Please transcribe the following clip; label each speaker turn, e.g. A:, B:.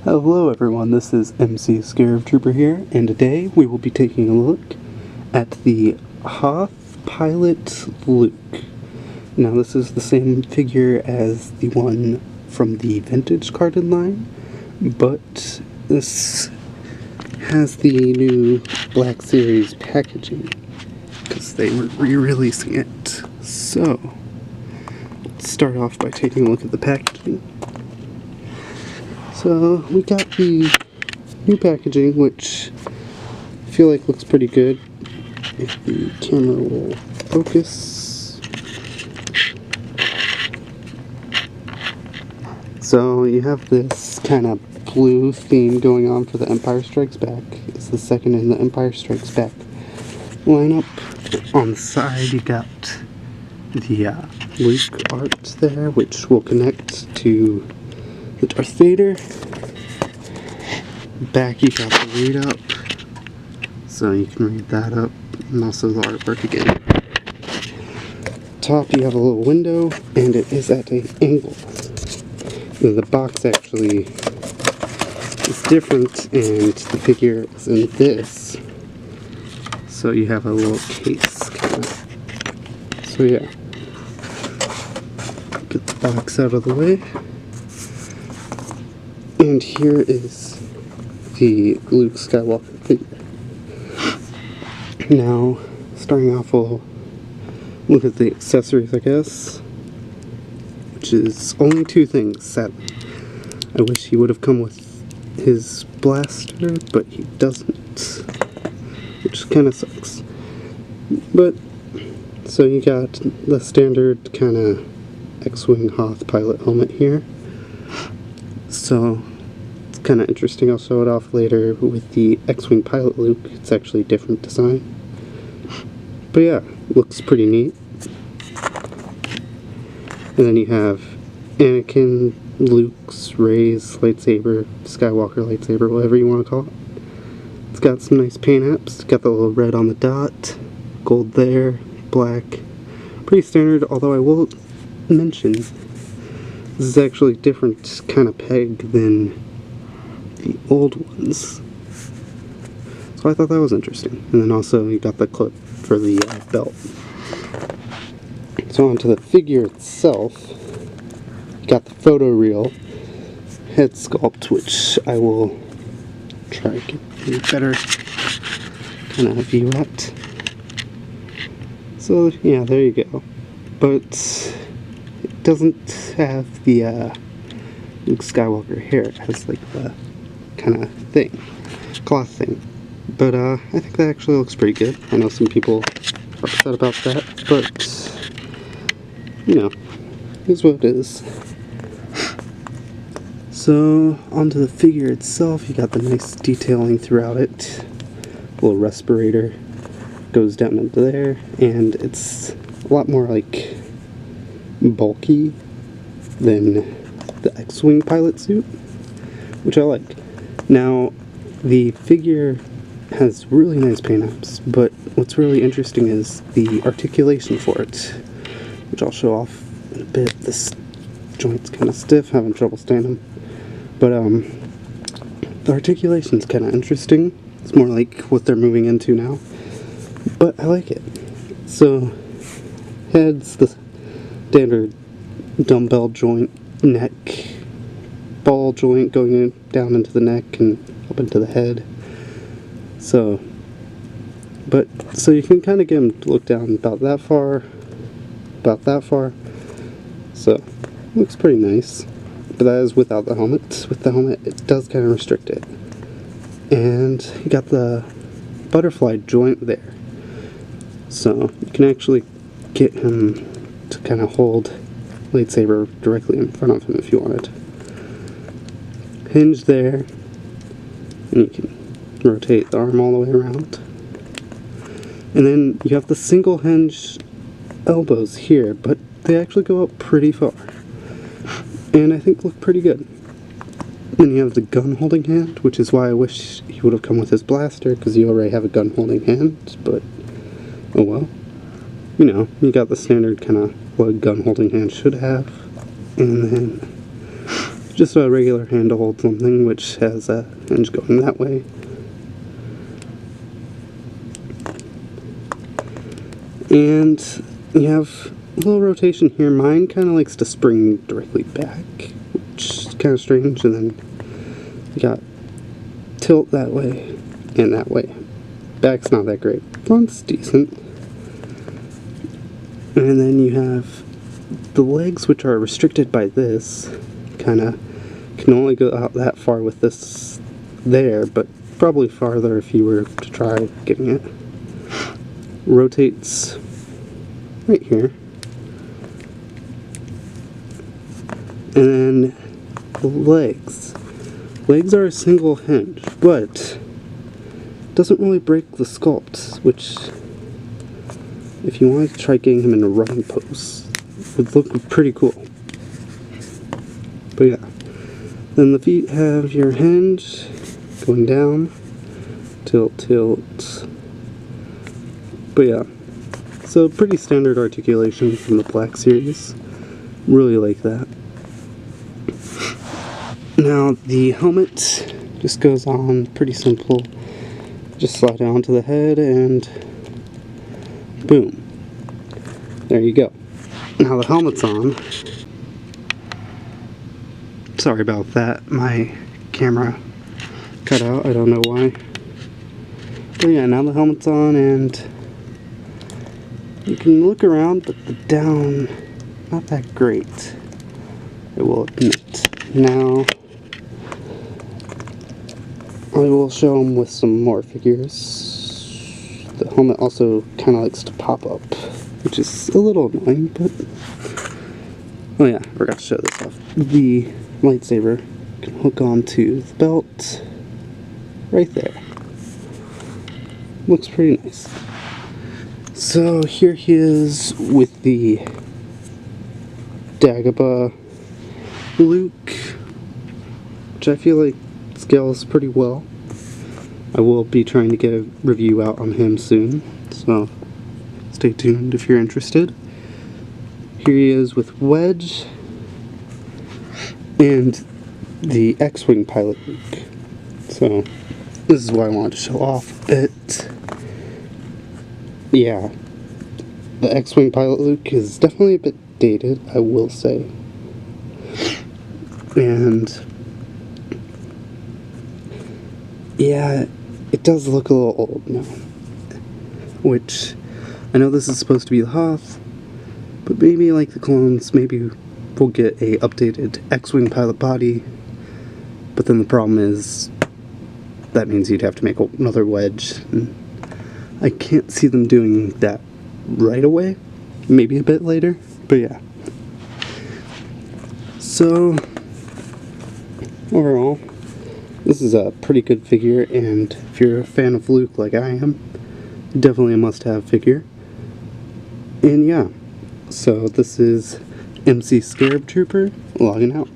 A: Hello everyone, this is MCscarabtrooper here, and today we will be taking a look at the Hoth Pilot Luke. Now this is the same figure as the one from the vintage carded line, but this has the new Black Series packaging, because they were re-releasing it. So, let's start off by taking a look at the packaging. So, we got the new packaging, which I feel like looks pretty good. If the camera will focus. So, you have this kind of blue theme going on for the Empire Strikes Back. It's the second in the Empire Strikes Back lineup. On the side, you got the Luke art there, which will connect to the Darth Vader. Back you got the read up, so you can read that up, and also the artwork again. Top you have a little window, and it is at an angle. The box actually is different, and the figure is in this. So you have a little case, kind of. So yeah. Get the box out of the way. And here is the Luke Skywalker figure. Now, starting off, we'll look at the accessories, I guess. Which is only two things, sadly. I wish he would have come with his blaster, but he doesn't. Which kind of sucks. But, so you got the standard kind of X-Wing Hoth pilot helmet here. So, it's kind of interesting. I'll show it off later with the X-Wing pilot Luke. It's actually a different design. But yeah, looks pretty neat. And then you have Anakin, Luke's, Rey's lightsaber, Skywalker lightsaber, whatever you want to call it. It's got some nice paint apps. It's got the little red on the dot, gold there, black. Pretty standard, although I will mention this is actually a different kind of peg than the old ones. So I thought that was interesting. And then also you got the clip for the belt. So onto the figure itself, you got the photoreal head sculpt, which I will try to get a better kind of view at. So yeah, there you go. But it doesn't have the Luke Skywalker hair. It has like the kind of thing, cloth thing. But I think that actually looks pretty good. I know some people are upset about that, but you know, here's what it is. So onto the figure itself, you got the nice detailing throughout it. Little respirator goes down into there, and it's a lot more like bulky than the X-Wing pilot suit, which I like. Now, the figure has really nice paint apps, but what's really interesting is the articulation for it, which I'll show off in a bit. This joint's kind of stiff, having trouble standing, but the articulation's kind of interesting. It's more like what they're moving into now, but I like it. So, head's the standard dumbbell joint, neck, ball joint going in, down into the neck and up into the head. So you can kind of get him to look down about that far. So, looks pretty nice. But that is without the helmet. With the helmet, it does kind of restrict it. And you got the butterfly joint there. So, you can actually get him to kind of hold lightsaber directly in front of him if you wanted. Hinge there, and you can rotate the arm all the way around. And then you have the single hinge elbows here, but they actually go up pretty far. And I think look pretty good. Then you have the gun holding hand, which is why I wish he would have come with his blaster, because you already have a gun holding hand, but oh well. You know, you got the standard kind of what a gun holding hand should have. And then just a regular hand to hold something, which has a hinge going that way. And you have a little rotation here. Mine kind of likes to spring directly back, which is kind of strange. And then you got tilt that way and that way. Back's not that great. Front's decent. And then you have the legs, which are restricted by this. Kind of can only go out that far with this there, but probably farther if you were to try getting it. Rotates right here. And then the legs. Legs are a single hinge, but doesn't really break the sculpt, which, if you wanted to try getting him in a running pose, would look pretty cool. But yeah. Then the feet have your hinge going down, tilt, tilt. But yeah, so pretty standard articulation from the Black series. Really like that. Now the helmet just goes on pretty simple. Just slide it onto the head and boom. There you go. Now the helmet's on. Sorry about that. My camera cut out. I don't know why. But yeah, now the helmet's on and you can look around, but the down, not that great, I will admit. Now, I will show them with some more figures. The helmet also kind of likes to pop up, which is a little annoying, but... Oh yeah, I forgot to show this off. The lightsaber can hook onto the belt right there. Looks pretty nice. So here he is with the Dagobah Luke, which I feel like scales pretty well. I will be trying to get a review out on him soon, so stay tuned if you're interested. Here he is with Wedge and the X-Wing pilot Luke. So this is what I wanted to show off a bit. Yeah, the X-Wing pilot Luke is definitely a bit dated, I will say. And yeah, it does look a little old now. Which, I know this is supposed to be the Hoth, but maybe like the clones, maybe we'll get a updated X-Wing pilot body. But then the problem is, that means you'd have to make another Wedge. And I can't see them doing that right away. Maybe a bit later, but yeah. So, overall, this is a pretty good figure, and if you're a fan of Luke like I am, definitely a must-have figure. And yeah, so this is MCscarabtrooper logging out.